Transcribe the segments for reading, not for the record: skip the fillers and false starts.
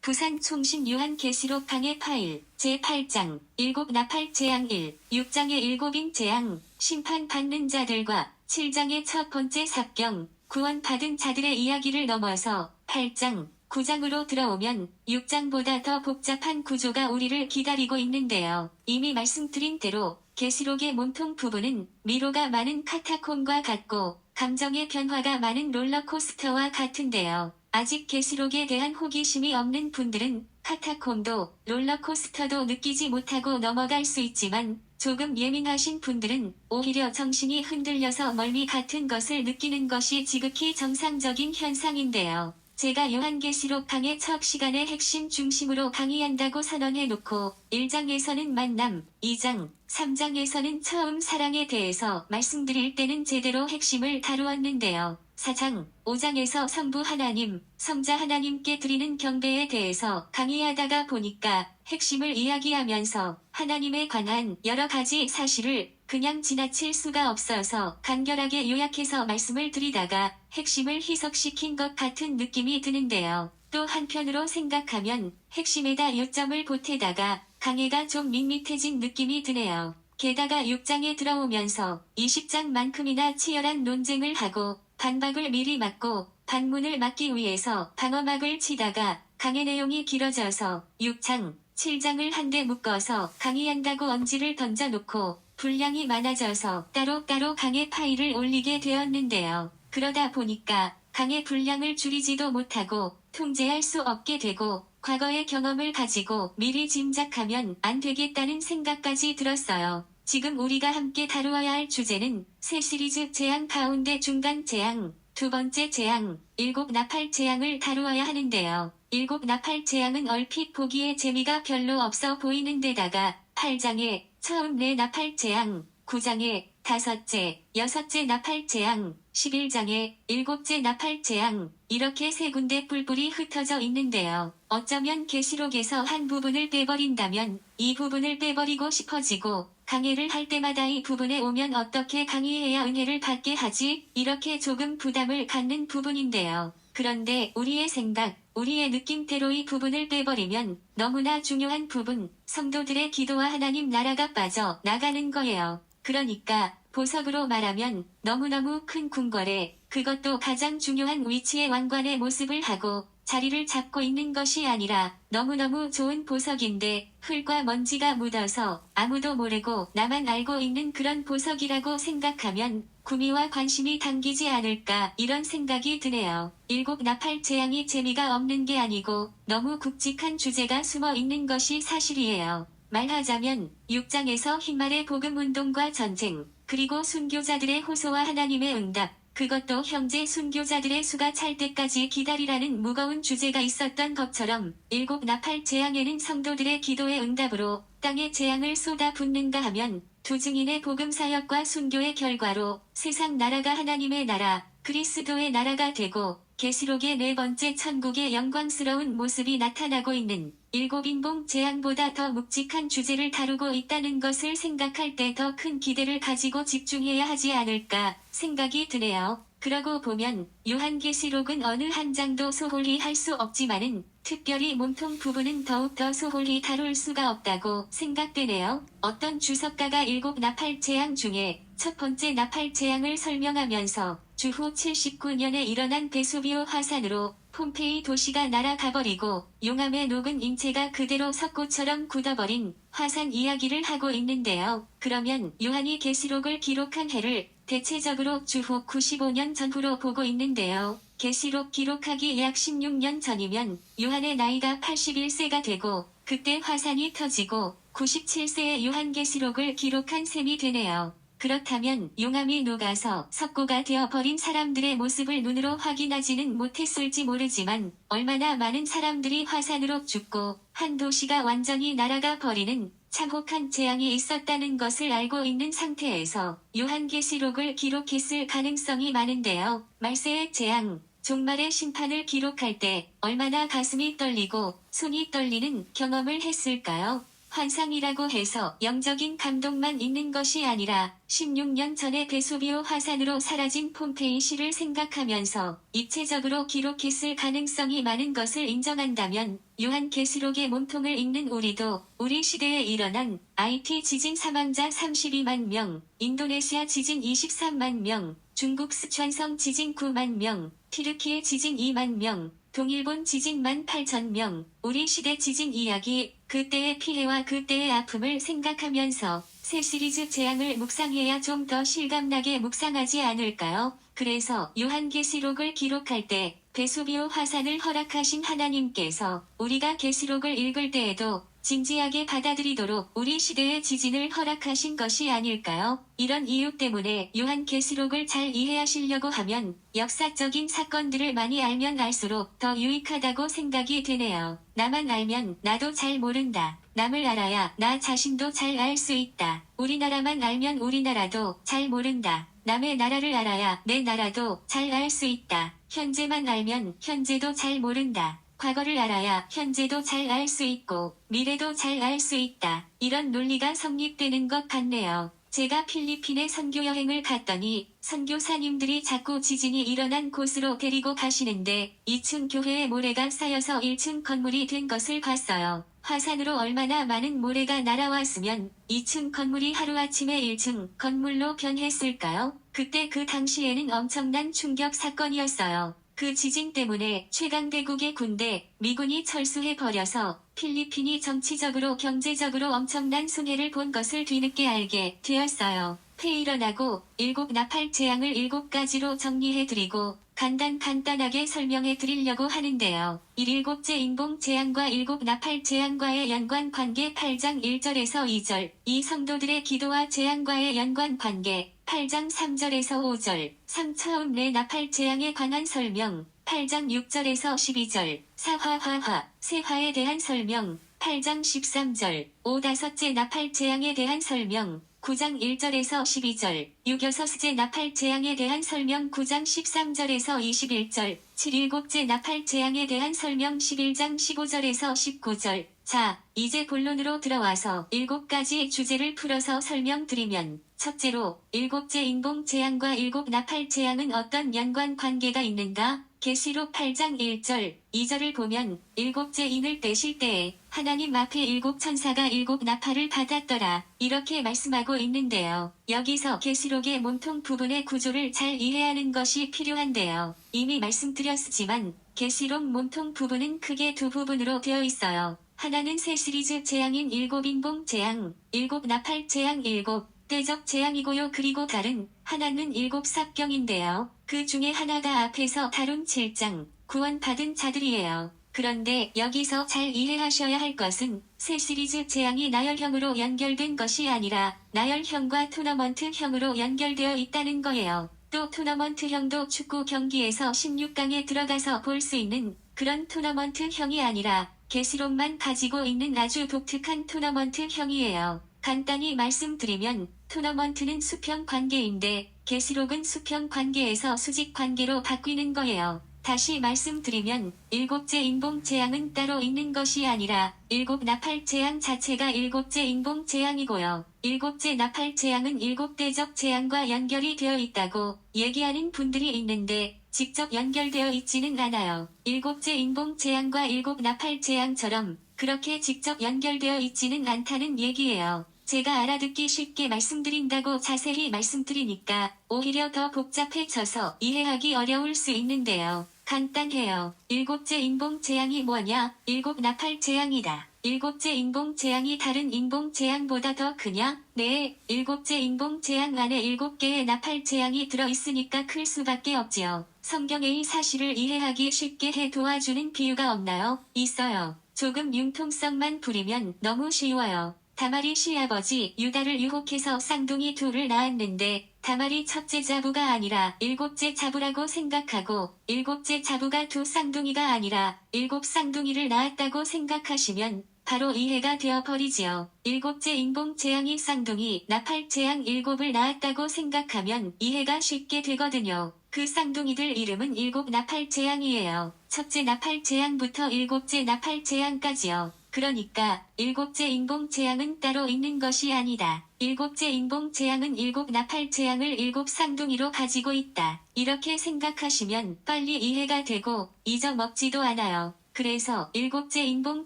부산총신 요한계시록 강해 파일 제8장 7나팔 재앙 1, 6장의 7인 재앙 심판받는 자들과 7장의 첫 번째 삽경 구원받은 자들의 이야기를 넘어서 8장 9장으로 들어오면 6장보다 더 복잡한 구조가 우리를 기다리고 있는데요. 이미 말씀드린 대로 계시록의 몸통 부분은 미로가 많은 카타콤과 같고 감정의 변화가 많은 롤러코스터와 같은데요. 아직 계시록에 대한 호기심이 없는 분들은 카타콤도 롤러코스터도 느끼지 못하고 넘어갈 수 있지만 조금 예민하신 분들은 오히려 정신이 흔들려서 멀미 같은 것을 느끼는 것이 지극히 정상적인 현상인데요. 제가 요한계시록 강의 첫 시간의 핵심 중심으로 강의한다고 선언해놓고 1장에서는 만남, 2장, 3장에서는 처음 사랑에 대해서 말씀드릴 때는 제대로 핵심을 다루었는데요. 4장, 5장에서 성부 하나님, 성자 하나님께 드리는 경배에 대해서 강의하다가 보니까 핵심을 이야기하면서 하나님에 관한 여러 가지 사실을 그냥 지나칠 수가 없어서 간결하게 요약해서 말씀을 드리다가 핵심을 희석시킨 것 같은 느낌이 드는데요. 또 한편으로 생각하면 핵심에다 요점을 보태다가 강해가 좀 밋밋해진 느낌이 드네요. 게다가 6장에 들어오면서 20장만큼이나 치열한 논쟁을 하고 반박을 미리 막고 반문을 막기 위해서 방어막을 치다가 강의 내용이 길어져서 6장, 7장을 한데 묶어서 강의한다고 엄지를 던져놓고 분량이 많아져서 따로따로 강의 파일을 올리게 되었는데요. 그러다 보니까 강의 분량을 줄이지도 못하고 통제할 수 없게 되고 과거의 경험을 가지고 미리 짐작하면 안 되겠다는 생각까지 들었어요. 지금 우리가 함께 다루어야 할 주제는 새 시리즈 재앙 가운데 중간 재앙, 두 번째 재앙, 7나팔 재앙을 다루어야 하는데요. 7나팔 재앙은 얼핏 보기에 재미가 별로 없어 보이는 데다가 8장에 처음 4나팔 재앙, 9장에 다섯째, 여섯째 나팔 재앙, 11장에 일곱째 나팔 재앙, 이렇게 세 군데 뿔뿔이 흩어져 있는데요. 어쩌면 계시록에서 한 부분을 빼버린다면 이 부분을 빼버리고 싶어지고 강의를 할 때마다 이 부분에 오면 어떻게 강의해야 은혜를 받게 하지? 이렇게 조금 부담을 갖는 부분인데요. 그런데 우리의 생각, 우리의 느낌대로 이 부분을 빼버리면 너무나 중요한 부분, 성도들의 기도와 하나님 나라가 빠져 나가는 거예요. 그러니까 보석으로 말하면 너무너무 큰 궁궐에 그것도 가장 중요한 위치의 왕관의 모습을 하고 자리를 잡고 있는 것이 아니라 너무너무 좋은 보석인데 흙과 먼지가 묻어서 아무도 모르고 나만 알고 있는 그런 보석이라고 생각하면 구미와 관심이 당기지 않을까 이런 생각이 드네요. 7나팔 재앙이 재미가 없는 게 아니고 너무 굵직한 주제가 숨어 있는 것이 사실이에요. 말하자면 6장에서 흰말의 복음운동과 전쟁, 그리고 순교자들의 호소와 하나님의 응답, 그것도 형제 순교자들의 수가 찰 때까지 기다리라는 무거운 주제가 있었던 것처럼 7나팔 재앙에는 성도들의 기도의 응답으로 땅에 재앙을 쏟아붓는가 하면 두 증인의 복음사역과 순교의 결과로 세상 나라가 하나님의 나라, 그리스도의 나라가 되고 계시록의 네 번째 천국의 영광스러운 모습이 나타나고 있는 7인봉 재앙보다 더 묵직한 주제를 다루고 있다는 것을 생각할 때 더 큰 기대를 가지고 집중해야 하지 않을까 생각이 드네요. 그러고 보면 요한계시록은 어느 한 장도 소홀히 할 수 없지만은 특별히 몸통 부분은 더욱더 소홀히 다룰 수가 없다고 생각되네요. 어떤 주석가가 7나팔 재앙 중에 첫 번째 나팔 재앙을 설명하면서 주후 79년에 일어난 베수비오 화산으로 폼페이 도시가 날아가버리고 용암에 녹은 인체가 그대로 석고처럼 굳어버린 화산 이야기를 하고 있는데요. 그러면 요한이 계시록을 기록한 해를 대체적으로 주후 95년 전후로 보고 있는데요. 계시록 기록하기 약 16년 전이면 요한의 나이가 81세가 되고 그때 화산이 터지고 97세에 요한계시록을 기록한 셈이 되네요. 그렇다면 용암이 녹아서 석고가 되어버린 사람들의 모습을 눈으로 확인하지는 못했을지 모르지만 얼마나 많은 사람들이 화산으로 죽고 한 도시가 완전히 날아가 버리는 참혹한 재앙이 있었다는 것을 알고 있는 상태에서 요한계시록을 기록했을 가능성이 많은데요. 말세의 재앙, 종말의 심판을 기록할 때 얼마나 가슴이 떨리고 손이 떨리는 경험을 했을까요? 환상이라고 해서 영적인 감동만 있는 것이 아니라 16년 전에 베수비오 화산으로 사라진 폼페이시를 생각하면서 입체적으로 기록했을 가능성이 많은 것을 인정한다면 요한계시록의 몸통을 읽는 우리도 우리 시대에 일어난 IT 지진 사망자 32만 명, 인도네시아 지진 23만 명, 중국 스촨성 지진 9만 명, 티르키예 지진 2만 명, 동일본 지진 18,000명, 우리 시대 지진 이야기, 그때의 피해와 그때의 아픔을 생각하면서 새 시리즈 재앙을 묵상해야 좀 더 실감나게 묵상하지 않을까요? 그래서 요한계시록을 기록할 때 베수비오 화산을 허락하신 하나님께서 우리가 계시록을 읽을 때에도 진지하게 받아들이도록 우리 시대의 지진을 허락하신 것이 아닐까요? 이런 이유 때문에 요한계시록을 잘 이해하시려고 하면 역사적인 사건들을 많이 알면 알수록 더 유익하다고 생각이 되네요. 나만 알면 나도 잘 모른다. 남을 알아야 나 자신도 잘 알 수 있다. 우리나라만 알면 우리나라도 잘 모른다. 남의 나라를 알아야 내 나라도 잘 알 수 있다. 현재만 알면 현재도 잘 모른다. 과거를 알아야 현재도 잘 알 수 있고 미래도 잘 알 수 있다. 이런 논리가 성립되는 것 같네요. 제가 필리핀에 선교 여행을 갔더니 선교사님들이 자꾸 지진이 일어난 곳으로 데리고 가시는데 2층 교회에 모래가 쌓여서 1층 건물이 된 것을 봤어요. 화산으로 얼마나 많은 모래가 날아왔으면 2층 건물이 하루아침에 1층 건물로 변했을까요? 그때 그 당시에는 엄청난 충격 사건이었어요. 그 지진 때문에 최강대국의 군대, 미군이 철수해버려서 필리핀이 정치적으로 경제적으로 엄청난 손해를 본 것을 뒤늦게 알게 되었어요. 일어나고 7 나팔 재앙을 7가지로 정리해드리고 간단하게 설명해드리려고 하는데요. 7째 인봉 재앙과 7 나팔 재앙과의 연관 관계 8장 1절에서 2절, 이 성도들의 기도와 재앙과의 연관 관계 8장 3절에서 5절, 3 처음 네 나팔 재앙에 관한 설명 8장 6절에서 12절, 4화 세화에 대한 설명 8장 13절, 5 다섯째 나팔 재앙에 대한 설명 9장 1절에서 12절, 6 여섯째 나팔 재앙에 대한 설명 9장 13절에서 21절, 7 일곱째 나팔 재앙에 대한 설명 11장 15절에서 19절. 자, 이제 본론으로 들어와서 7가지 주제를 풀어서 설명드리면 첫째로 7째 인봉 재앙과 7 나팔 재앙은 어떤 연관 관계가 있는가? 계시록 8장 1절, 2절을 보면 7째 인을 떼실 때에 하나님 앞에 7 천사가 7 나팔을 받았더라. 이렇게 말씀하고 있는데요. 여기서 계시록의 몸통 부분의 구조를 잘 이해하는 것이 필요한데요. 이미 말씀드렸지만 계시록 몸통 부분은 크게 두 부분으로 되어 있어요. 하나는 새 시리즈 재앙인 7 인봉 재앙, 7 나팔 재앙 7 때적 재앙이고요. 그리고 다른 하나는 7 삽경인데요. 그 중에 하나가 앞에서 다룬 7장, 구원받은 자들이에요. 그런데 여기서 잘 이해하셔야 할 것은 새 시리즈 재앙이 나열형으로 연결된 것이 아니라 나열형과 토너먼트형으로 연결되어 있다는 거예요. 또 토너먼트형도 축구 경기에서 16강에 들어가서 볼 수 있는 그런 토너먼트형이 아니라 계시록만 가지고 있는 아주 독특한 토너먼트형이에요. 간단히 말씀드리면 토너먼트는 수평 관계인데 계시록은 수평 관계에서 수직 관계로 바뀌는 거예요. 다시 말씀드리면 7째 인봉 재앙은 따로 있는 것이 아니라 7 나팔 재앙 자체가 7째 인봉 재앙이고요. 7째 나팔 재앙은 7대적 재앙과 연결이 되어 있다고 얘기하는 분들이 있는데 직접 연결되어 있지는 않아요. 7째 인봉 재앙과 7 나팔 재앙처럼 그렇게 직접 연결되어 있지는 않다는 얘기예요. 제가 알아듣기 쉽게 말씀드린다고 자세히 말씀드리니까 오히려 더 복잡해져서 이해하기 어려울 수 있는데요. 간단해요. 7째 인봉 재앙이 뭐냐? 7 나팔 재앙이다. 7째 인봉 재앙이 다른 인봉 재앙보다 더 크냐? 네, 7째 인봉 재앙 안에 7개의 나팔 재앙이 들어있으니까 클 수밖에 없지요. 성경의 이 사실을 이해하기 쉽게 해 도와주는 비유가 없나요? 있어요. 조금 융통성만 부리면 너무 쉬워요. 다말이 시아버지 유다를 유혹해서 쌍둥이 둘을 낳았는데 다말이 첫째 자부가 아니라 7째 자부라고 생각하고 7째 자부가 두 쌍둥이가 아니라 7 쌍둥이를 낳았다고 생각하시면 바로 이해가 되어버리지요. 7째 인봉 재앙이 쌍둥이 나팔 재앙 7을 낳았다고 생각하면 이해가 쉽게 되거든요. 그 쌍둥이들 이름은 7 나팔 재앙이에요. 첫째 나팔 재앙부터 7째 나팔 재앙까지요. 그러니까 일곱째 인봉 재앙은 따로 있는 것이 아니다. 일곱째 인봉 재앙은 일곱 나팔 재앙을 일곱 쌍둥이로 가지고 있다. 이렇게 생각하시면 빨리 이해가 되고 잊어먹지도 않아요. 그래서 일곱째 인봉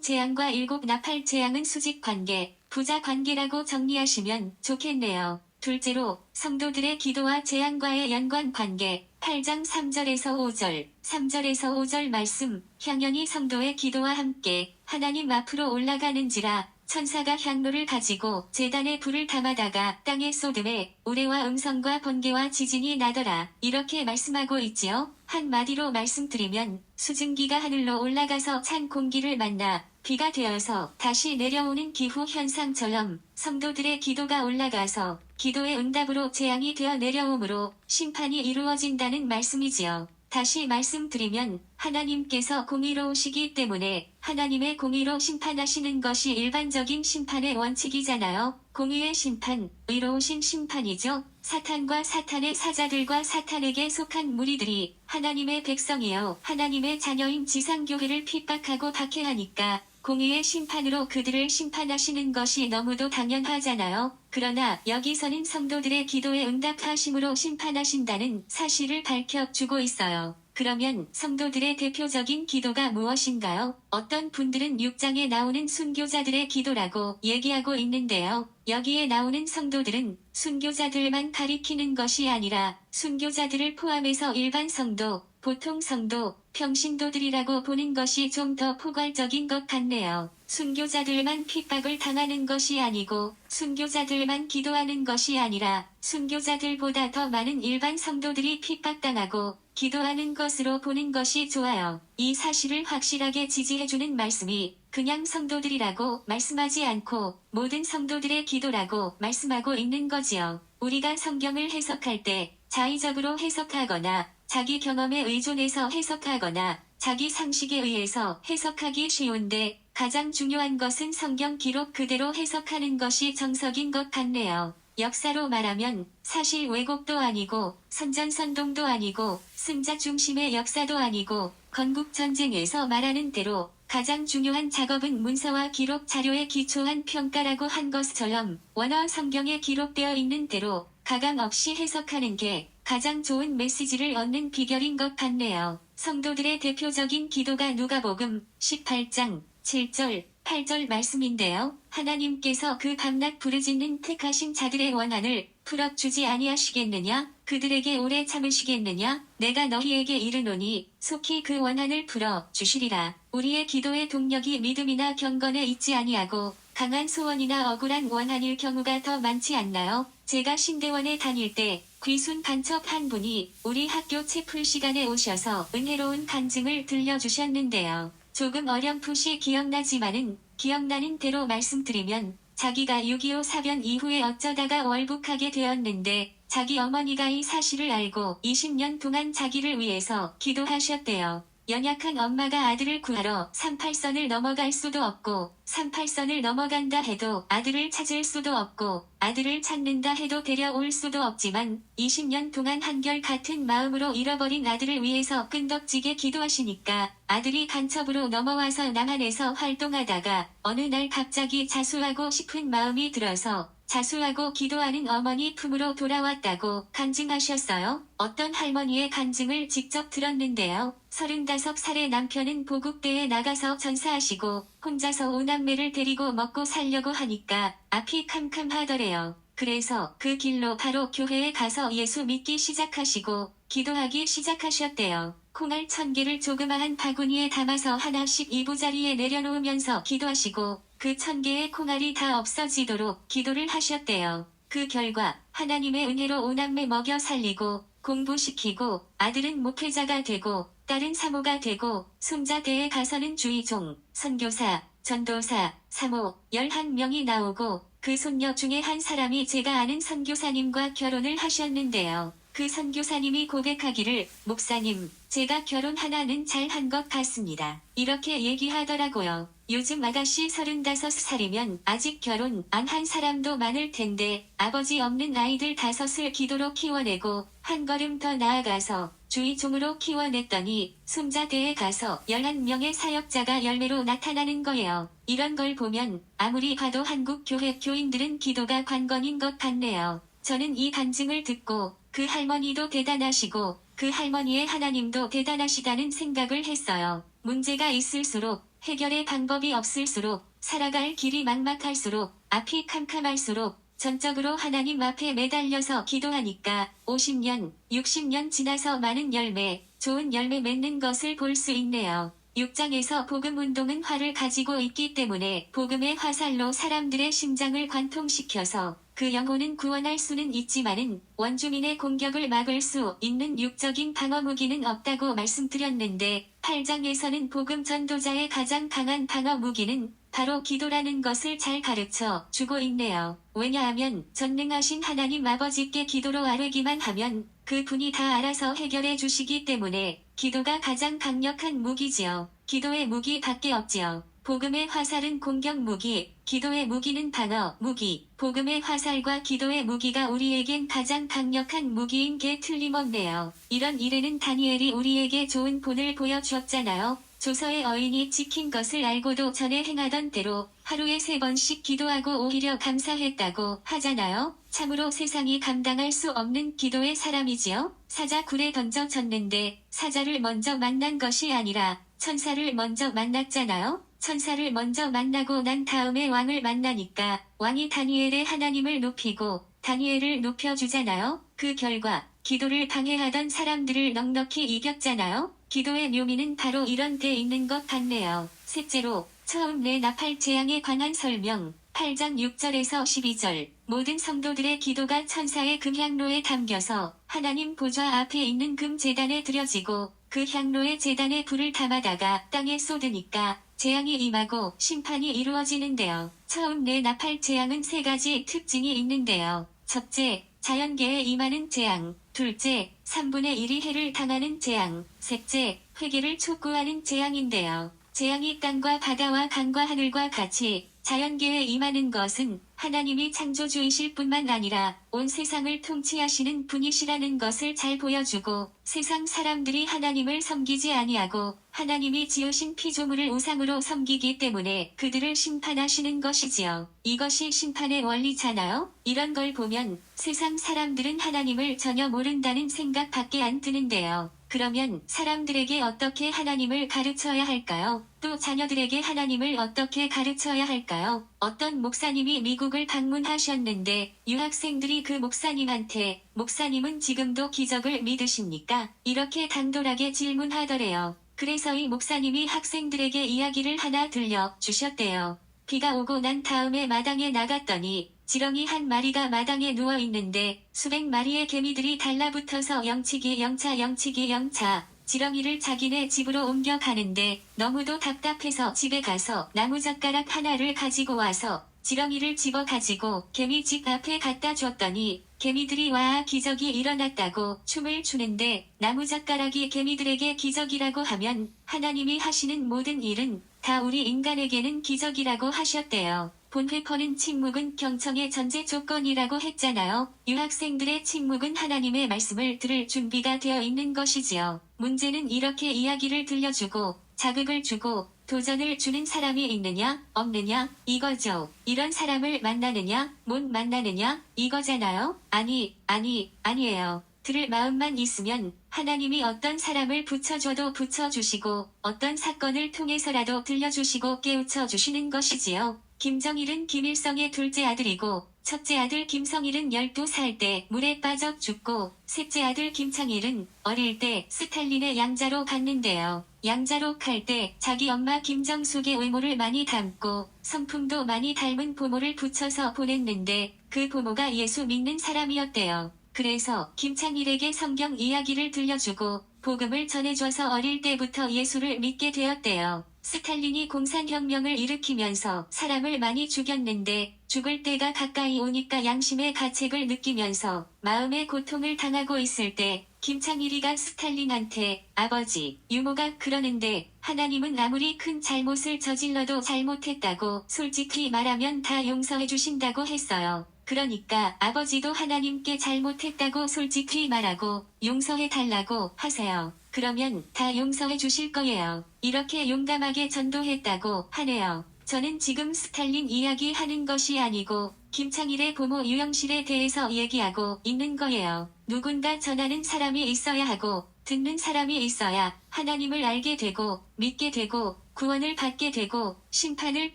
재앙과 일곱 나팔 재앙은 수직 관계, 부자 관계라고 정리하시면 좋겠네요. 둘째로 성도들의 기도와 재앙과의 연관 관계 8장 3절에서 5절, 3절에서 5절 말씀 향연이 성도의 기도와 함께 하나님 앞으로 올라가는지라 천사가 향로를 가지고 제단에 불을 담아다가 땅에 쏟음에 우레와 음성과 번개와 지진이 나더라. 이렇게 말씀하고 있지요. 한마디로 말씀드리면 수증기가 하늘로 올라가서 찬 공기를 만나 비가 되어서 다시 내려오는 기후 현상처럼 성도들의 기도가 올라가서 기도의 응답으로 재앙이 되어 내려오므로 심판이 이루어진다는 말씀이지요. 다시 말씀드리면 하나님께서 공의로우시기 때문에 하나님의 공의로 심판하시는 것이 일반적인 심판의 원칙이잖아요. 공의의 심판, 의로우신 심판이죠. 사탄과 사탄의 사자들과 사탄에게 속한 무리들이 하나님의 백성이요 하나님의 자녀인 지상교회를 핍박하고 박해하니까 공의의 심판으로 그들을 심판하시는 것이 너무도 당연하잖아요. 그러나 여기서는 성도들의 기도에 응답하심으로 심판하신다는 사실을 밝혀주고 있어요. 그러면 성도들의 대표적인 기도가 무엇인가요? 어떤 분들은 6장에 나오는 순교자들의 기도라고 얘기하고 있는데요. 여기에 나오는 성도들은 순교자들만 가리키는 것이 아니라 순교자들을 포함해서 일반 성도, 보통 성도, 평신도들이라고 보는 것이 좀 더 포괄적인 것 같네요. 순교자들만 핍박을 당하는 것이 아니고 순교자들만 기도하는 것이 아니라 순교자들보다 더 많은 일반 성도들이 핍박당하고 기도하는 것으로 보는 것이 좋아요. 이 사실을 확실하게 지지해주는 말씀이 그냥 성도들이라고 말씀하지 않고 모든 성도들의 기도라고 말씀하고 있는 거지요. 우리가 성경을 해석할 때 자의적으로 해석하거나 자기 경험에 의존해서 해석하거나 자기 상식에 의해서 해석하기 쉬운데 가장 중요한 것은 성경 기록 그대로 해석하는 것이 정석인 것 같네요. 역사로 말하면 사실 왜곡도 아니고 선전선동도 아니고 승자 중심의 역사도 아니고 건국전쟁에서 말하는 대로 가장 중요한 작업은 문서와 기록 자료에 기초한 평가라고 한 것처럼 원어 성경에 기록되어 있는 대로 가감 없이 해석하는 게 가장 좋은 메시지를 얻는 비결인 것 같네요. 성도들의 대표적인 기도가 누가복음 18장 7절 8절 말씀인데요. 하나님께서 그 밤낮 부르짖는 택하신 자들의 원한을 풀어주지 아니하시겠느냐? 그들에게 오래 참으시겠느냐? 내가 너희에게 이르노니 속히 그 원한을 풀어 주시리라. 우리의 기도의 동력이 믿음이나 경건에 있지 아니하고 강한 소원이나 억울한 원한일 경우가 더 많지 않나요? 제가 신대원에 다닐 때 귀순 간첩 한 분이 우리 학교 채플 시간에 오셔서 은혜로운 간증을 들려주셨는데요. 조금 어렴풋이 기억나지만은 기억나는 대로 말씀드리면 자기가 6.25 사변 이후에 어쩌다가 월북하게 되었는데 자기 어머니가 이 사실을 알고 20년 동안 자기를 위해서 기도하셨대요. 연약한 엄마가 아들을 구하러 38선을 넘어갈 수도 없고 38선을 넘어간다 해도 아들을 찾을 수도 없고 아들을 찾는다 해도 데려올 수도 없지만 20년 동안 한결같은 마음으로 잃어버린 아들을 위해서 끈덕지게 기도하시니까 아들이 간첩으로 넘어와서 남한에서 활동하다가 어느 날 갑자기 자수하고 싶은 마음이 들어서 자수하고 기도하는 어머니 품으로 돌아왔다고 간증하셨어요. 어떤 할머니의 간증을 직접 들었는데요. 35살의 남편은 보국대에 나가서 전사하시고 혼자서 5남매를 데리고 먹고 살려고 하니까 앞이 캄캄하더래요. 그래서 그 길로 바로 교회에 가서 예수 믿기 시작하시고 기도하기 시작하셨대요. 콩알 1000개를 조그마한 바구니에 담아서 하나씩 이부자리에 내려놓으면서 기도하시고 그 1000개의 콩알이 다 없어지도록 기도를 하셨대요. 그 결과 하나님의 은혜로 5남매 먹여 살리고 공부시키고 아들은 목회자가 되고 딸은 사모가 되고 손자대에 가서는 주의종, 선교사, 전도사, 사모 11명이 나오고 그 손녀 중에 한 사람이 제가 아는 선교사님과 결혼을 하셨는데요. 그 선교사님이 고백하기를 목사님, 제가 결혼 하나는 잘 한 것 같습니다. 이렇게 얘기하더라고요. 요즘 아가씨 35살이면 아직 결혼 안 한 사람도 많을 텐데 아버지 없는 아이들 5을 기도로 키워내고 한 걸음 더 나아가서 주의종으로 키워냈더니 숨자대에 가서 11명의 사역자가 열매로 나타나는 거예요. 이런 걸 보면 아무리 봐도 한국 교회 교인들은 기도가 관건인 것 같네요. 저는 이 간증을 듣고 그 할머니도 대단하시고 그 할머니의 하나님도 대단하시다는 생각을 했어요. 문제가 있을수록 해결의 방법이 없을수록 살아갈 길이 막막할수록 앞이 캄캄할수록 전적으로 하나님 앞에 매달려서 기도하니까 50년, 60년 지나서 많은 열매, 좋은 열매 맺는 것을 볼 수 있네요. 6장에서 복음운동은 화를 가지고 있기 때문에 복음의 화살로 사람들의 심장을 관통시켜서 그 영혼은 구원할 수는 있지만은 원주민의 공격을 막을 수 있는 육적인 방어 무기는 없다고 말씀드렸는데 8장에서는 복음 전도자의 가장 강한 방어 무기는 바로 기도라는 것을 잘 가르쳐 주고 있네요. 왜냐하면 전능하신 하나님 아버지께 기도로 아뢰기만 하면 그 분이 다 알아서 해결해 주시기 때문에 기도가 가장 강력한 무기지요. 기도의 무기 밖에 없지요. 복음의 화살은 공격 무기, 기도의 무기는 방어 무기. 복음의 화살과 기도의 무기가 우리에겐 가장 강력한 무기인 게 틀림없네요. 이런 일에는 다니엘이 우리에게 좋은 본을 보여주었잖아요. 조서의 어인이 지킨 것을 알고도 전에 행하던 대로 하루에 3번씩 기도하고 오히려 감사했다고 하잖아요. 참으로 세상이 감당할 수 없는 기도의 사람이지요. 사자 굴에 던져졌는데 사자를 먼저 만난 것이 아니라 천사를 먼저 만났잖아요. 천사를 먼저 만나고 난 다음에 왕을 만나니까 왕이 다니엘의 하나님을 높이고 다니엘을 높여주잖아요. 그 결과 기도를 방해하던 사람들을 넉넉히 이겼잖아요. 기도의 묘미는 바로 이런 데 있는 것 같네요. 셋째로 처음 내 나팔 재앙에 관한 설명 8장 6절에서 12절 모든 성도들의 기도가 천사의 금향로에 담겨서 하나님 보좌 앞에 있는 금 제단에 드려지고 그 향로에 제단에 불을 담아다가 땅에 쏟으니까 재앙이 임하고 심판이 이루어지는데요. 처음 내 나팔 재앙은 3가지 특징이 있는데요. 첫째, 자연계에 임하는 재앙. 둘째, 3분의 1이 해를 당하는 재앙. 셋째, 회개를 촉구하는 재앙인데요. 재앙이 땅과 바다와 강과 하늘과 같이 자연계에 임하는 것은 하나님이 창조주이실 뿐만 아니라 온 세상을 통치하시는 분이시라는 것을 잘 보여주고 세상 사람들이 하나님을 섬기지 아니하고 하나님이 지으신 피조물을 우상으로 섬기기 때문에 그들을 심판하시는 것이지요. 이것이 심판의 원리잖아요. 이런 걸 보면 세상 사람들은 하나님을 전혀 모른다는 생각밖에 안 드는데요. 그러면 사람들에게 어떻게 하나님을 가르쳐야 할까요? 또 자녀들에게 하나님을 어떻게 가르쳐야 할까요? 어떤 목사님이 미국을 방문하셨는데 유학생들이 그 목사님한테 목사님은 지금도 기적을 믿으십니까? 이렇게 당돌하게 질문하더래요. 그래서 이 목사님이 학생들에게 이야기를 하나 들려주셨대요. 비가 오고 난 다음에 마당에 나갔더니 지렁이 한 마리가 마당에 누워 있는데 수백 마리의 개미들이 달라붙어서 영치기 영차 영치기 영차 지렁이를 자기네 집으로 옮겨가는데 너무도 답답해서 집에 가서 나무젓가락 하나를 가지고 와서 지렁이를 집어가지고 개미 집 앞에 갖다 줬더니 개미들이 와 기적이 일어났다고 춤을 추는데 나무젓가락이 개미들에게 기적이라고 하면 하나님이 하시는 모든 일은 다 우리 인간에게는 기적이라고 하셨대요. 본회퍼는 침묵은 경청의 전제 조건이라고 했잖아요. 유학생들의 침묵은 하나님의 말씀을 들을 준비가 되어 있는 것이지요. 문제는 이렇게 이야기를 들려주고 자극을 주고 도전을 주는 사람이 있느냐 없느냐 이거죠. 이런 사람을 만나느냐 못 만나느냐 이거잖아요. 아니에요. 들을 마음만 있으면 하나님이 어떤 사람을 붙여줘도 붙여주시고 어떤 사건을 통해서라도 들려주시고 깨우쳐 주시는 것이지요. 김정일은 김일성의 둘째 아들이고 첫째 아들 김성일은 12살 때 물에 빠져 죽고 셋째 아들 김창일은 어릴 때 스탈린의 양자로 갔는데요. 양자로 갈 때 자기 엄마 김정숙의 외모를 많이 닮고 성품도 많이 닮은 부모를 붙여서 보냈는데 그 부모가 예수 믿는 사람이었대요. 그래서 김창일에게 성경 이야기를 들려주고 복음을 전해줘서 어릴 때부터 예수를 믿게 되었대요. 스탈린이 공산혁명을 일으키면서 사람을 많이 죽였는데 죽을 때가 가까이 오니까 양심의 가책을 느끼면서 마음의 고통을 당하고 있을 때 김창일이가 스탈린한테 아버지, 유모가 그러는데 하나님은 아무리 큰 잘못을 저질러도 잘못했다고 솔직히 말하면 다 용서해 주신다고 했어요. 그러니까 아버지도 하나님께 잘못했다고 솔직히 말하고 용서해 달라고 하세요. 그러면 다 용서해 주실 거예요. 이렇게 용감하게 전도했다고 하네요. 저는 지금 스탈린 이야기 하는 것이 아니고 김창일의 부모 유영실에 대해서 얘기하고 있는 거예요. 누군가 전하는 사람이 있어야 하고 듣는 사람이 있어야 하나님을 알게 되고 믿게 되고 구원을 받게 되고 심판을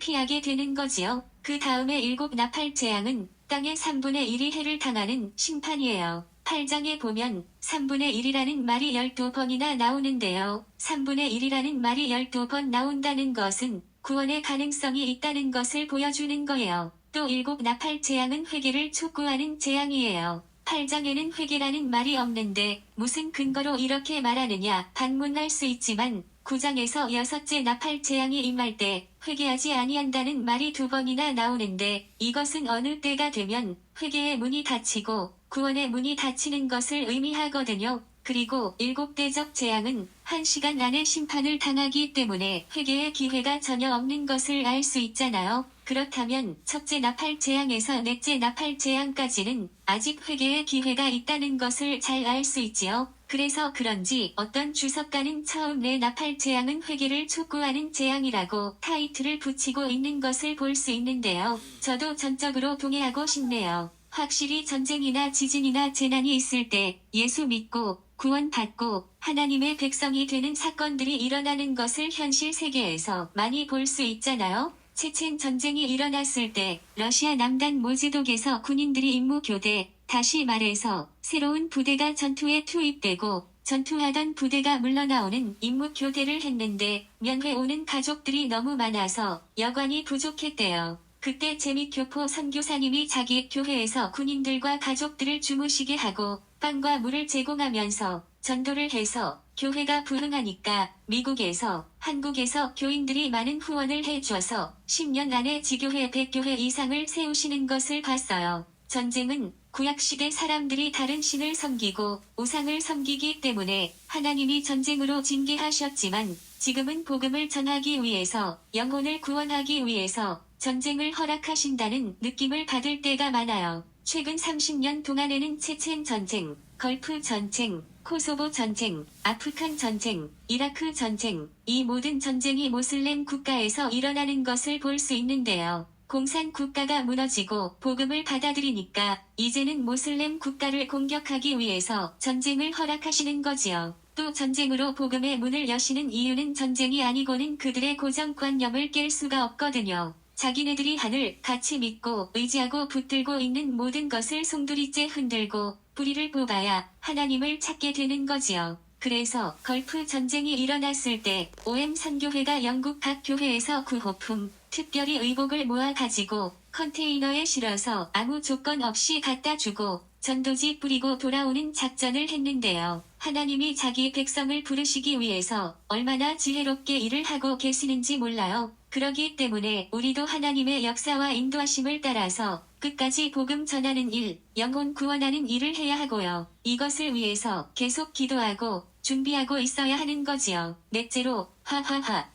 피하게 되는 거지요. 그 다음에 7 나팔 재앙은 땅의 3분의 1이 해를 당하는 심판이에요. 8장에 보면 3분의 1이라는 말이 12번이나 나오는데요. 3분의 1이라는 말이 12번 나온다는 것은 구원의 가능성이 있다는 것을 보여주는 거예요. 또 7 나팔 재앙은 회개를 촉구하는 재앙이에요. 8장에는 회개라는 말이 없는데 무슨 근거로 이렇게 말하느냐 반문할 수 있지만 9장에서 6째 나팔 재앙이 임할 때 회개하지 아니한다는 말이 2번이나 나오는데 이것은 어느 때가 되면 회개의 문이 닫히고 구원의 문이 닫히는 것을 의미하거든요. 그리고 7대적 재앙은 1시간 안에 심판을 당하기 때문에 회개의 기회가 전혀 없는 것을 알 수 있잖아요. 그렇다면 첫째 나팔 재앙에서 넷째 나팔 재앙까지는 아직 회개의 기회가 있다는 것을 잘 알 수 있지요. 그래서 그런지 어떤 주석가는 처음 네 나팔 재앙은 회개를 촉구하는 재앙이라고 타이틀을 붙이고 있는 것을 볼 수 있는데요. 저도 전적으로 동의하고 싶네요. 확실히 전쟁이나 지진이나 재난이 있을 때 예수 믿고 구원받고 하나님의 백성이 되는 사건들이 일어나는 것을 현실 세계에서 많이 볼 수 있잖아요. 체첸 전쟁이 일어났을 때 러시아 남단 모즈독에서 군인들이 임무교대, 다시 말해서 새로운 부대가 전투에 투입되고 전투하던 부대가 물러나오는 임무교대를 했는데 면회 오는 가족들이 너무 많아서 여관이 부족했대요. 그때 제미교포 선교사님이 자기 교회에서 군인들과 가족들을 주무시게 하고 빵과 물을 제공하면서 전도를 해서 교회가 부흥하니까 미국에서 한국에서 교인들이 많은 후원을 해줘서 10년 안에 지교회 100교회 이상을 세우시는 것을 봤어요. 전쟁은 구약시대 사람들이 다른 신을 섬기고 우상을 섬기기 때문에 하나님이 전쟁으로 징계하셨지만 지금은 복음을 전하기 위해서 영혼을 구원하기 위해서 전쟁을 허락하신다는 느낌을 받을 때가 많아요. 최근 30년 동안에는 체첸 전쟁, 걸프 전쟁, 코소보 전쟁, 아프간 전쟁, 이라크 전쟁, 이 모든 전쟁이 모슬렘 국가에서 일어나는 것을 볼 수 있는데요. 공산 국가가 무너지고 복음을 받아들이니까 이제는 모슬렘 국가를 공격하기 위해서 전쟁을 허락하시는 거지요. 또 전쟁으로 복음의 문을 여시는 이유는 전쟁이 아니고는 그들의 고정관념을 깰 수가 없거든요. 자기네들이 하늘 같이 믿고 의지하고 붙들고 있는 모든 것을 송두리째 흔들고 뿌리를 뽑아야 하나님을 찾게 되는 거지요. 그래서 걸프 전쟁이 일어났을 때 OM 선교회가 영국 각 교회에서 구호품, 특별히 의복을 모아 가지고 컨테이너에 실어서 아무 조건 없이 갖다 주고 전도지 뿌리고 돌아오는 작전을 했는데요. 하나님이 자기 백성을 부르시기 위해서 얼마나 지혜롭게 일을 하고 계시는지 몰라요. 그러기 때문에 우리도 하나님의 역사와 인도하심을 따라서 끝까지 복음 전하는 일, 영혼 구원하는 일을 해야 하고요. 이것을 위해서 계속 기도하고 준비하고 있어야 하는 거지요. 넷째로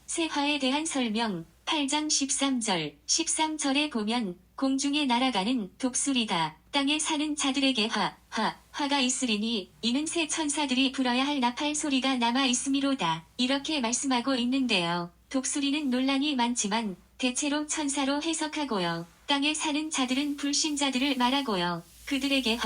세화에 대한 설명 8장 13절, 13절에 보면 공중에 날아가는 독수리다. 땅에 사는 자들에게 화가 있으리니 이는 새 천사들이 불어야 할 나팔 소리가 남아 있음이로다. 이렇게 말씀하고 있는데요. 독수리는 논란이 많지만 대체로 천사로 해석하고요. 땅에 사는 자들은 불신자들을 말하고요. 그들에게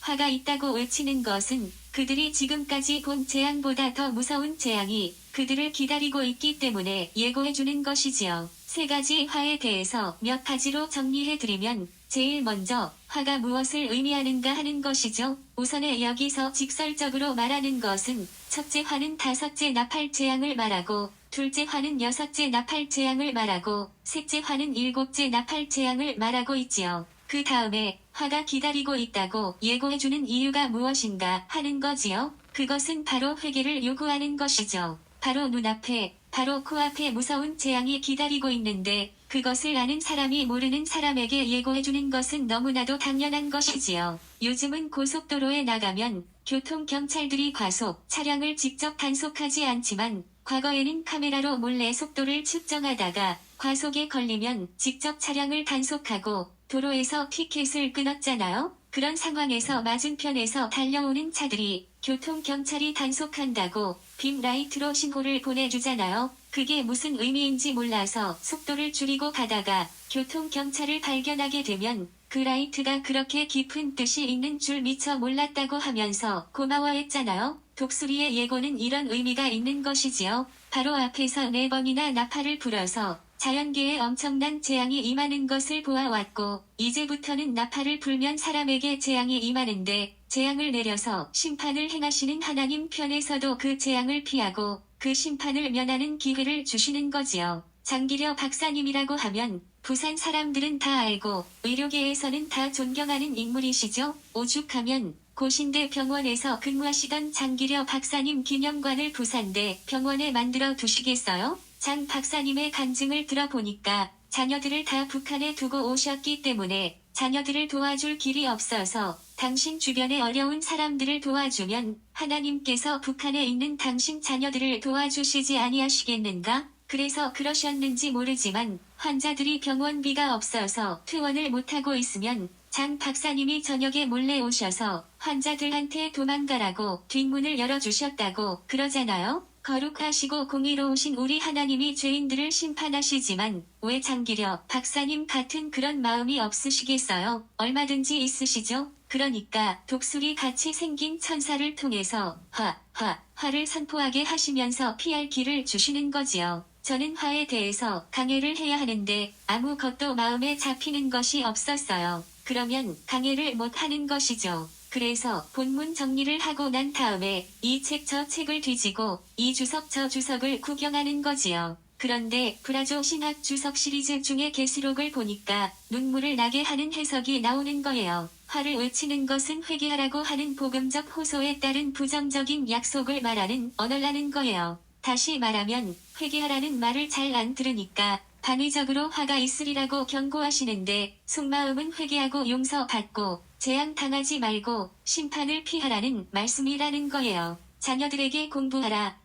화가 있다고 외치는 것은 그들이 지금까지 본 재앙보다 더 무서운 재앙이 그들을 기다리고 있기 때문에 예고해주는 것이지요. 세 가지 화에 대해서 몇 가지로 정리해드리면 제일 먼저 화가 무엇을 의미하는가 하는 것이죠. 우선에 여기서 직설적으로 말하는 것은 첫째 화는 5째 나팔 재앙을 말하고 둘째 화는 6째 나팔 재앙을 말하고 셋째 화는 7째 나팔 재앙을 말하고 있지요. 그 다음에 화가 기다리고 있다고 예고해주는 이유가 무엇인가 하는 거지요. 그것은 바로 회개를 요구하는 것이죠. 바로 눈앞에, 바로 코앞에 무서운 재앙이 기다리고 있는데 그것을 아는 사람이 모르는 사람에게 예고해주는 것은 너무나도 당연한 것이지요. 요즘은 고속도로에 나가면 교통경찰들이 과속, 차량을 직접 단속하지 않지만 과거에는 카메라로 몰래 속도를 측정하다가 과속에 걸리면 직접 차량을 단속하고 도로에서 티켓을 끊었잖아요. 그런 상황에서 맞은편에서 달려오는 차들이 교통경찰이 단속한다고 빔 라이트로 신호를 보내주잖아요. 그게 무슨 의미인지 몰라서 속도를 줄이고 가다가 교통경찰을 발견하게 되면 그 라이트가 그렇게 깊은 뜻이 있는 줄 미처 몰랐다고 하면서 고마워했잖아요. 독수리의 예고는 이런 의미가 있는 것이지요. 바로 앞에서 4번이나 나팔을 불어서 자연계에 엄청난 재앙이 임하는 것을 보아왔고 이제부터는 나팔을 불면 사람에게 재앙이 임하는데 재앙을 내려서 심판을 행하시는 하나님 편에서도 그 재앙을 피하고 그 심판을 면하는 기회를 주시는 거지요. 장기려 박사님이라고 하면 부산 사람들은 다 알고 의료계에서는 다 존경하는 인물이시죠. 오죽하면 고신대 병원에서 근무하시던 장기려 박사님 기념관을 부산대 병원에 만들어 두시겠어요? 장 박사님의 간증을 들어보니까 자녀들을 다 북한에 두고 오셨기 때문에 자녀들을 도와줄 길이 없어서 당신 주변에 어려운 사람들을 도와주면 하나님께서 북한에 있는 당신 자녀들을 도와주시지 아니하시겠는가? 그래서 그러셨는지 모르지만 환자들이 병원비가 없어서 퇴원을 못하고 있으면 장 박사님이 저녁에 몰래 오셔서 환자들한테 도망가라고 뒷문을 열어주셨다고 그러잖아요. 거룩하시고 공의로우신 우리 하나님이 죄인들을 심판하시지만 왜 장기려 박사님 같은 그런 마음이 없으시겠어요? 얼마든지 있으시죠? 그러니까 독수리 같이 생긴 천사를 통해서 화를 선포하게 하시면서 피할 길을 주시는 거지요. 저는 화에 대해서 강해를 해야 하는데 아무것도 마음에 잡히는 것이 없었어요. 그러면 강해를 못 하는 것이죠. 그래서 본문 정리를 하고 난 다음에 이 책 저 책을 뒤지고 이 주석 저 주석을 구경하는 거지요. 그런데 브라조 신학 주석 시리즈 중에 계시록을 보니까 눈물을 나게 하는 해석이 나오는 거예요. 화를 외치는 것은 회개하라고 하는 복음적 호소에 따른 부정적인 약속을 말하는 언어라는 거예요. 다시 말하면 회개하라는 말을 잘 안 들으니까 반의적으로 화가 있으리라고 경고하시는데 속마음은 회개하고 용서받고 재앙 당하지 말고 심판을 피하라는 말씀이라는 거예요. 자녀들에게 공부하라.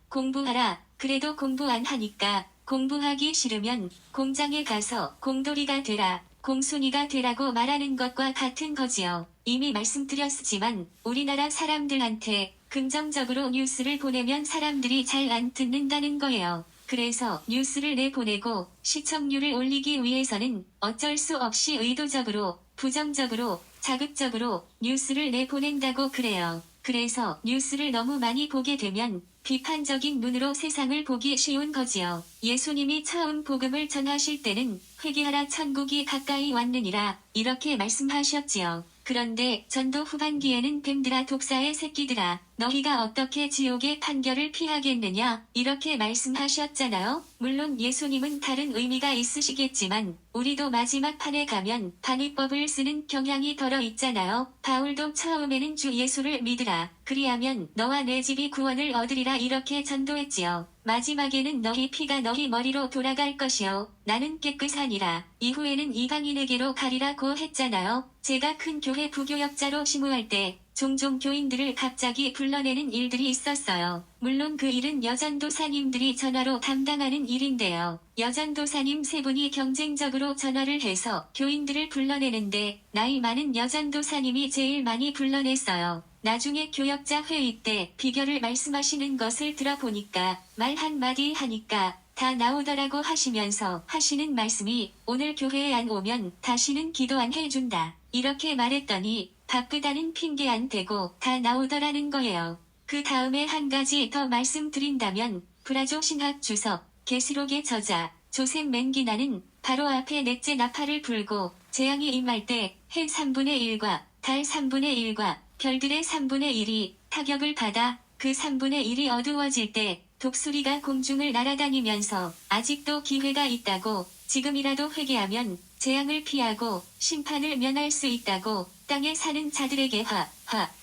그래도 공부 안 하니까 공부하기 싫으면 공장에 가서 공돌이가 되라, 공순이가 되라고 말하는 것과 같은 거지요. 이미 말씀드렸지만 우리나라 사람들한테 긍정적으로 뉴스를 보내면 사람들이 잘 안 듣는다는 거예요. 그래서 뉴스를 내보내고 시청률을 올리기 위해서는 어쩔 수 없이 의도적으로, 부정적으로, 자극적으로 뉴스를 내보낸다고 그래요. 그래서 뉴스를 너무 많이 보게 되면 비판적인 눈으로 세상을 보기 쉬운 거지요. 예수님이 처음 복음을 전하실 때는 회개하라 천국이 가까이 왔느니라 이렇게 말씀하셨지요. 그런데 전도 후반기에는 뱀들아 독사의 새끼들아 너희가 어떻게 지옥의 판결을 피하겠느냐 이렇게 말씀하셨잖아요. 물론 예수님은 다른 의미가 있으시겠지만 우리도 마지막 판에 가면 반의법을 쓰는 경향이 덜어 있잖아요. 바울도 처음에는 주 예수를 믿으라 그리하면 너와 내 집이 구원을 얻으리라 이렇게 전도했지요. 마지막에는 너희 피가 너희 머리로 돌아갈 것이요 나는 깨끗하니라. 이후에는 이방인에게로 가리라고 했잖아요. 제가 큰 교회 부교역자로 심우할 때 종종 교인들을 갑자기 불러내는 일들이 있었어요. 물론 그 일은 여전도사님들이 전화로 담당하는 일인데요. 여전도사님 3분이 경쟁적으로 전화를 해서 교인들을 불러내는데 나이 많은 여전도사님이 제일 많이 불러냈어요. 나중에 교역자 회의 때 비결을 말씀하시는 것을 들어보니까 말 한마디 하니까 다 나오더라고 하시면서 하시는 말씀이 오늘 교회에 안 오면 다시는 기도 안 해준다. 이렇게 말했더니 바쁘다는 핑계 안 대고 다 나오더라는 거예요. 그 다음에 한 가지 더 말씀드린다면 브라조 신학 주석 계시록의 저자 조셉 맨기나는 바로 앞에 넷째 나팔을 불고 재앙이 임할 때 해 3분의 1과 달 3분의 1과 별들의 3분의 1이 타격을 받아 그 3분의 1이 어두워질 때 독수리가 공중을 날아다니면서 아직도 기회가 있다고 지금이라도 회개하면 재앙을 피하고 심판을 면할 수 있다고 땅에 사는 자들에게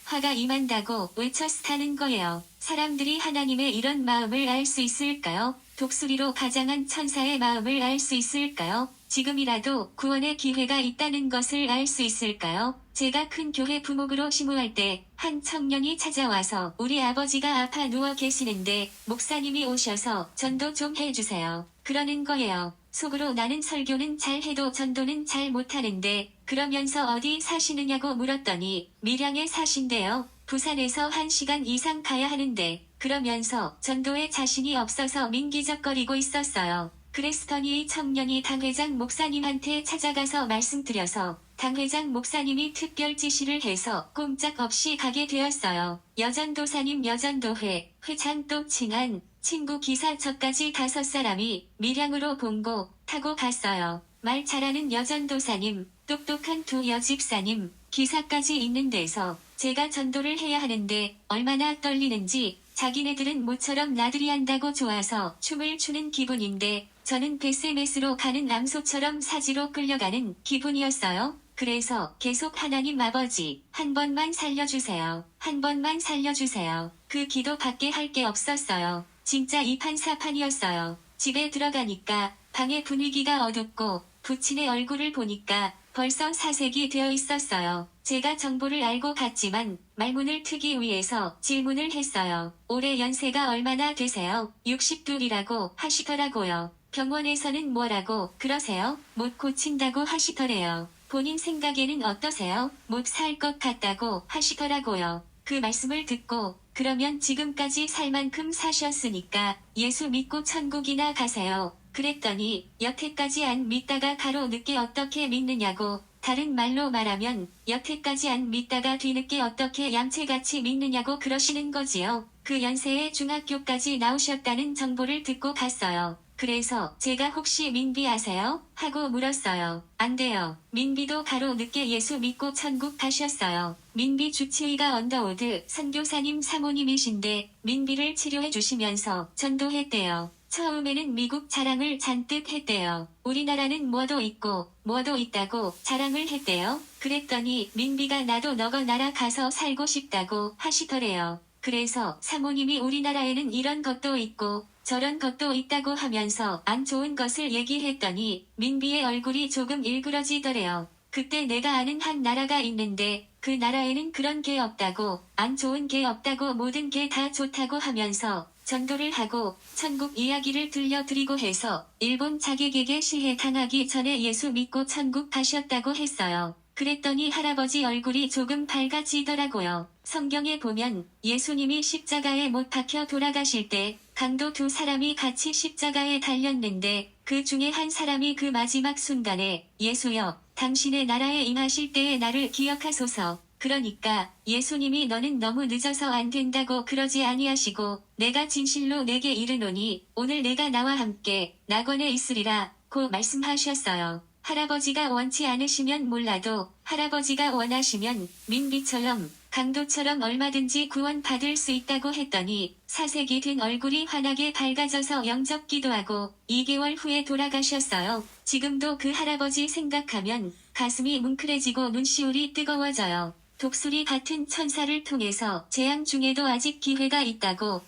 화가 임한다고 외쳤다는 거예요. 사람들이 하나님의 이런 마음을 알 수 있을까요? 독수리로 가장한 천사의 마음을 알 수 있을까요? 지금이라도 구원의 기회가 있다는 것을 알 수 있을까요? 제가 큰 교회 부목으로 심우할 때 한 청년이 찾아와서 우리 아버지가 아파 누워 계시는데 목사님이 오셔서 전도 좀 해주세요. 그러는 거예요. 속으로 나는 설교는 잘 해도 전도는 잘 못하는데 그러면서 어디 사시느냐고 물었더니 밀양에 사신대요. 부산에서 1시간 이상 가야 하는데 그러면서 전도에 자신이 없어서 민기적거리고 있었어요. 그랬더니 이 청년이 당회장 목사님한테 찾아가서 말씀드려서 당회장 목사님이 특별 지시를 해서 꼼짝없이 가게 되었어요. 여전도사님 여전도회 회장 또 칭한 친구 기사 저까지 5사람이 밀양으로 봉고 타고 갔어요. 말 잘하는 여전도사님, 똑똑한 두 여집사님, 기사까지 있는 데서 제가 전도를 해야 하는데 얼마나 떨리는지 자기네들은 모처럼 나들이 한다고 좋아서 춤을 추는 기분인데 저는 베세메스로 가는 암소처럼 사지로 끌려가는 기분이었어요. 그래서 계속 하나님 아버지 한 번만 살려주세요. 한 번만 살려주세요. 그 기도밖에 할 게 없었어요. 진짜 이판사판이었어요. 집에 들어가니까 방의 분위기가 어둡고 부친의 얼굴을 보니까 벌써 사색이 되어 있었어요. 제가 정보를 알고 갔지만 말문을 트기 위해서 질문을 했어요. 올해 연세가 얼마나 되세요? 62이라고 하시더라고요. 병원에서는 뭐라고 그러세요? 못 고친다고 하시더래요. 본인 생각에는 어떠세요? 못 살 것 같다고 하시더라고요. 그 말씀을 듣고 그러면 지금까지 살 만큼 사셨으니까 예수 믿고 천국이나 가세요. 그랬더니 여태까지 안 믿다가 가로 늦게 어떻게 믿느냐고, 다른 말로 말하면 여태까지 안 믿다가 뒤늦게 어떻게 얌체같이 믿느냐고 그러시는 거지요. 그 연세에 중학교까지 나오셨다는 정보를 듣고 갔어요. 그래서 제가 혹시 민비 아세요? 하고 물었어요. 안 돼요. 민비도 가로 늦게 예수 믿고 천국 가셨어요. 민비 주치의가 언더우드 선교사님 사모님이신데 민비를 치료해 주시면서 전도했대요. 처음에는 미국 자랑을 잔뜩 했대요. 우리나라는 뭐도 있고 뭐도 있다고 자랑을 했대요. 그랬더니 민비가 나도 너거 나라 가서 살고 싶다고 하시더래요. 그래서 사모님이 우리나라에는 이런 것도 있고 저런 것도 있다고 하면서 안 좋은 것을 얘기했더니 민비의 얼굴이 조금 일그러지더래요. 그때 내가 아는 한 나라가 있는데 그 나라에는 그런 게 없다고, 안 좋은 게 없다고, 모든 게 다 좋다고 하면서 전도를 하고 천국 이야기를 들려드리고 해서 일본 자객에게 시해 당하기 전에 예수 믿고 천국 가셨다고 했어요. 그랬더니 할아버지 얼굴이 조금 밝아지더라고요. 성경에 보면 예수님이 십자가에 못 박혀 돌아가실 때 강도 2사람이 같이 십자가에 달렸는데 그 중에 한 사람이 그 마지막 순간에 예수여 당신의 나라에 임하실 때의 나를 기억하소서. 그러니까 예수님이 너는 너무 늦어서 안 된다고 그러지 아니하시고 내가 진실로 내게 이르노니 오늘 내가 나와 함께 낙원에 있으리라 고 말씀하셨어요. 할아버지가 원치 않으시면 몰라도 할아버지가 원하시면 민비처럼 강도처럼 얼마든지 구원받을 수 있다고 했더니 사색이 든 얼굴이 환하게 밝아져서 영접 기도하고 2개월 후에 돌아가셨어요. 지금도 그 할아버지 생각하면 가슴이 뭉클해지고 눈시울이 뜨거워져요. 독수리 같은 천사를 통해서 재앙 중에도 아직 기회가 있다고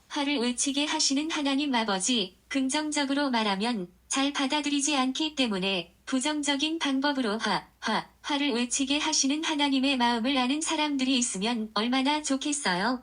화를 외치게 하시는 하나님 아버지, 긍정적으로 말하면 잘 받아들이지 않기 때문에 부정적인 방법으로 화를 외치게 하시는 하나님의 마음을 아는 사람들이 있으면 얼마나 좋겠어요.